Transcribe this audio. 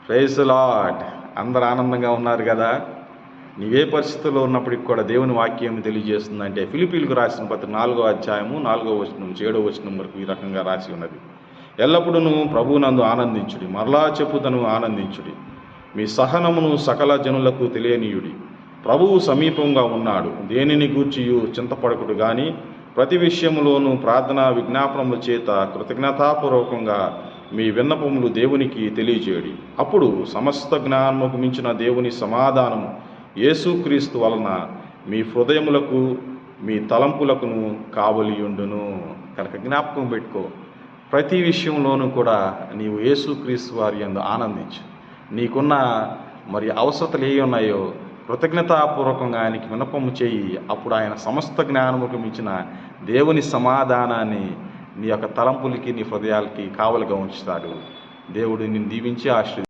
Praise the lord. అందరు ఆనందంగా ఉన్నారు కదా. నీవే పరిస్థితుల్లో ఉన్నప్పటికి కూడా దేవుని వాక్యం తెలియజేస్తుందంటే ఫిలిప్పీలకు రాసిన పత్రిక 4వ అధ్యాయము 4వ వచనం 7వ వచనం వరకు ఈ రకంగా రాసి ఉన్నది. ఎల్లప్పుడూ ప్రభువునందు ఆనందించుడి, మరలా చెప్పుదను ఆనందించుడి, మీ సహనమును సకల జనులకు తెలియనీయుడి, ప్రభువు సమీపంగా ఉన్నాడు, దేనిని గూర్చియు చింతపడకుడు గాని ప్రతి విషయములోనూ ప్రార్థన విజ్ఞాపనముల చేత కృతజ్ఞతాపూర్వకంగా మీ విన్నపములు దేవునికి తెలియజేయడి. అప్పుడు సమస్త జ్ఞానముకు మించిన దేవుని సమాధానము యేసుక్రీస్తు వలన మీ హృదయములకు మీ తలంపులకును కావలియుండును. కనుక జ్ఞాపకం పెట్టుకో, ప్రతి విషయంలోనూ కూడా నీవు యేసుక్రీస్తు వారి యందు ఆనందించు. నీకున్న అవసరతలు ఏ ఉన్నాయో కృతజ్ఞతాపూర్వకంగా ఆయనకి విన్నపము చేయి. అప్పుడు ఆయన సమస్త జ్ఞానముకు మించిన దేవుని సమాధానాన్ని నీ యొక్క తలంపులకి నీ హృదయాలకి కావలిగా ఉంచుతాడు. దేవుడు నిన్ను దీవించి ఆశీర్వదించును.